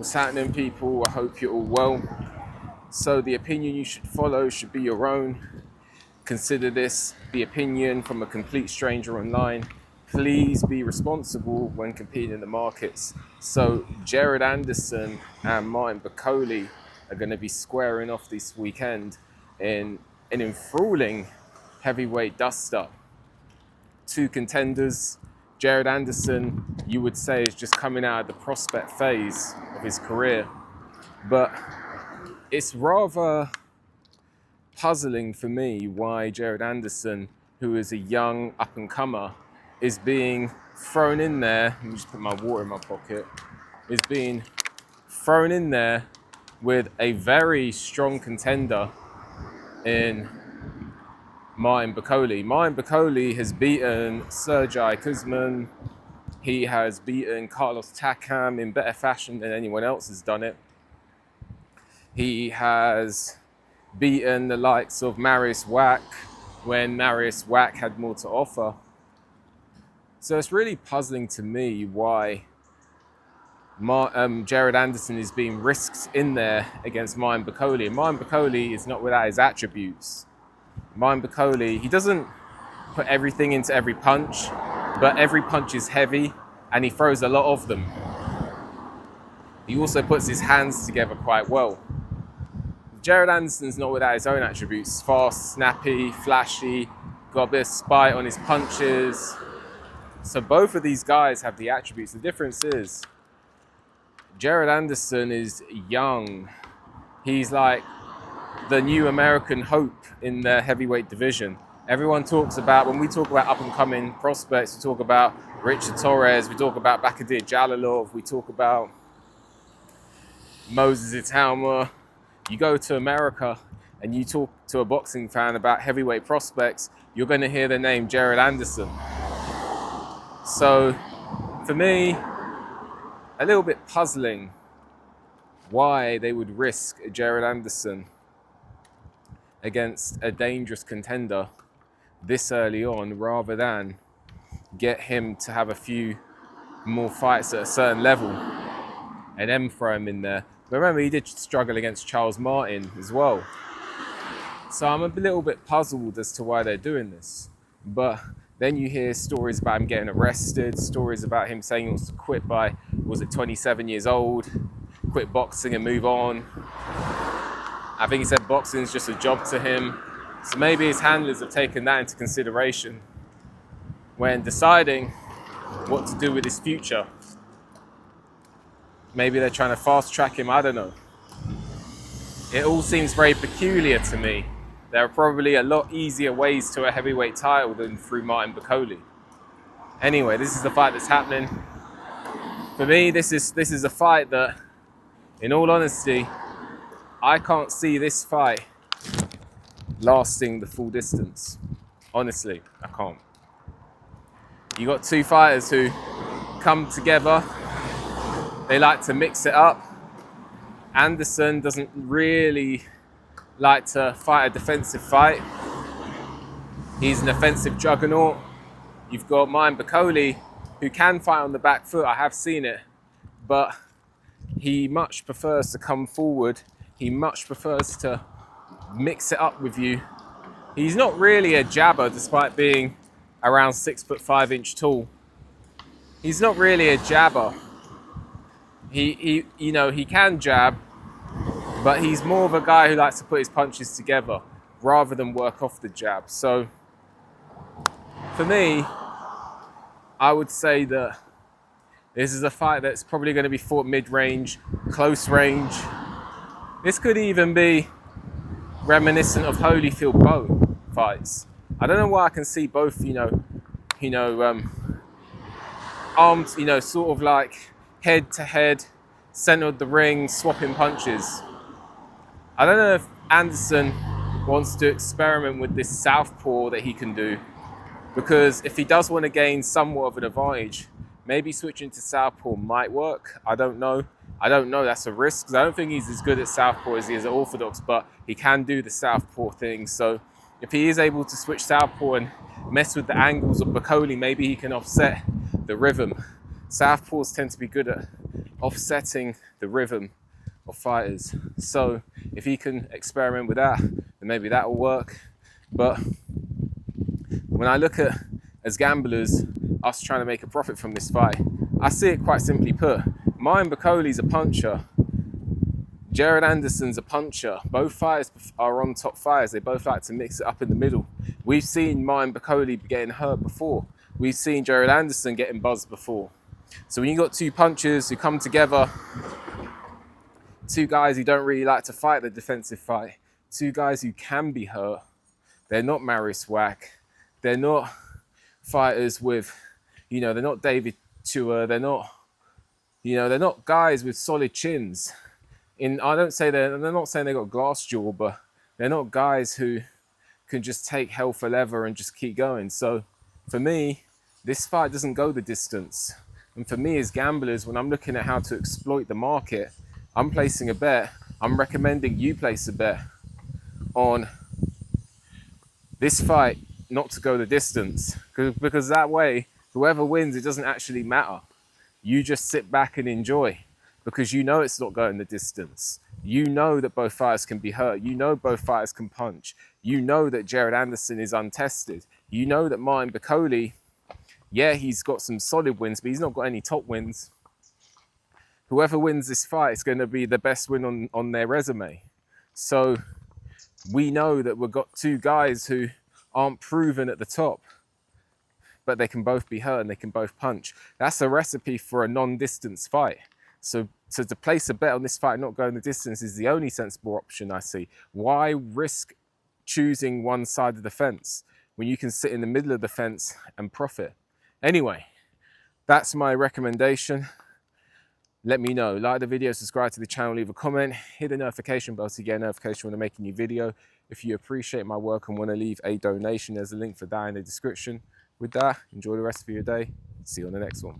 What's happening, people? I hope you're all well. So the opinion you should follow should be your own. Consider this the opinion from a complete stranger online. Please be responsible when competing in the markets. So Jared Anderson and Martin Bakole are going to be squaring off this weekend in an enthralling heavyweight dust-up. Two contenders. Jared Anderson, you would say, is just coming out of the prospect phase of his career. But it's rather puzzling for me why Jared Anderson, who is a young up-and-comer, is being thrown in there. Let me just put my water in my pocket. Is being thrown in there with a very strong contender in Martin Bakole. Martin Bakole has beaten Sergey Kuzman. He has beaten Carlos Takam in better fashion than anyone else has done it. He has beaten the likes of Marius Wack when Marius Wack had more to offer. So it's really puzzling to me why Jared Anderson is being risked in there against Martin Bakole. And Martin Bakole is not without his attributes. Martin Bakole, he doesn't put everything into every punch, but every punch is heavy and he throws a lot of them. He also puts his hands together quite well. Jared Anderson's not without his own attributes. Fast, snappy, flashy, got a bit of spite on his punches. So both of these guys have the attributes. The difference is Jared Anderson is young. He's like the new American hope in the heavyweight division. Everyone talks about, when we talk about up-and-coming prospects, we talk about Richard Torres, we talk about Bakole Jalalov, we talk about Moses Italma. You go to America and you talk to a boxing fan about heavyweight prospects, you're going to hear the name Jared Anderson. So, for me, a little bit puzzling why they would risk Jared Anderson against a dangerous contender this early on, rather than get him to have a few more fights at a certain level and then throw him in there. But remember, he did struggle against Charles Martin as well. So I'm a little bit puzzled as to why they're doing this. But then you hear stories about him getting arrested, stories about him saying he wants to quit by, 27 years old, quit boxing and move on. I think he said boxing is just a job to him. So maybe his handlers have taken that into consideration when deciding what to do with his future. Maybe they're trying to fast track him, I don't know. It all seems very peculiar to me. There are probably a lot easier ways to a heavyweight title than through Martin Bakole. Anyway, this is the fight that's happening. For me, this is a fight that, in all honesty, I can't see this fight lasting the full distance. Honestly, I can't. You got two fighters who come together. They like to mix it up. Anderson doesn't really like to fight a defensive fight. He's an offensive juggernaut. You've got Martin Bakole, who can fight on the back foot. I have seen it. But he much prefers to come forward. He much prefers to mix it up with you. He's not really a jabber, despite being around 6'5" tall. He's not really a jabber. He can jab, but he's more of a guy who likes to put his punches together rather than work off the jab. So for me, I would say that this is a fight that's probably going to be fought mid-range, close range. This could even be reminiscent of Holyfield-Bowe fights. I don't know why I can see both, armed, sort of like head-to-head, center of the ring, swapping punches. I don't know if Anderson wants to experiment with this southpaw that he can do, because if he does want to gain somewhat of an advantage, maybe switching to southpaw might work. I don't know. That's a risk, because I don't think he's as good at southpaw as he is at orthodox, but he can do the southpaw thing. So if he is able to switch southpaw and mess with the angles of Bakole, maybe he can offset the rhythm. Southpaws tend to be good at offsetting the rhythm of fighters. So if he can experiment with that, then maybe that will work. But when I look at, as gamblers, us trying to make a profit from this fight, I see it quite simply put. Martin Bakole's a puncher. Jared Anderson's a puncher. Both fighters are on top fighters. They both like to mix it up in the middle. We've seen Martin Bakole getting hurt before. We've seen Jared Anderson getting buzzed before. So when you've got two punchers who come together, two guys who don't really like to fight the defensive fight, two guys who can be hurt, they're not Marius Wack, they're not fighters with, they're not David Chua, they're not guys with solid chins. They're not saying they got glass jaw, but they're not guys who can just take hell for leather and just keep going. So for me, this fight doesn't go the distance. And for me as gamblers, when I'm looking at how to exploit the market, I'm placing a bet. I'm recommending you place a bet on this fight not to go the distance, because that way, whoever wins, it doesn't actually matter. You just sit back and enjoy, because you know it's not going the distance. You know that both fighters can be hurt. You know both fighters can punch. You know that Jared Anderson is untested. You know that Martin Bakole, yeah, he's got some solid wins, but he's not got any top wins. Whoever wins this fight is going to be the best win on their resume. So we know that we've got two guys who aren't proven at the top, but they can both be hurt and they can both punch. That's a recipe for a non-distance fight. So to place a bet on this fight not going the distance is the only sensible option I see. Why risk choosing one side of the fence when you can sit in the middle of the fence and profit? Anyway, that's my recommendation. Let me know. Like the video, subscribe to the channel, leave a comment, hit the notification bell to get a notification when I make a new video. If you appreciate my work and want to leave a donation, there's a link for that in the description. With that, enjoy the rest of your day. See you on the next one.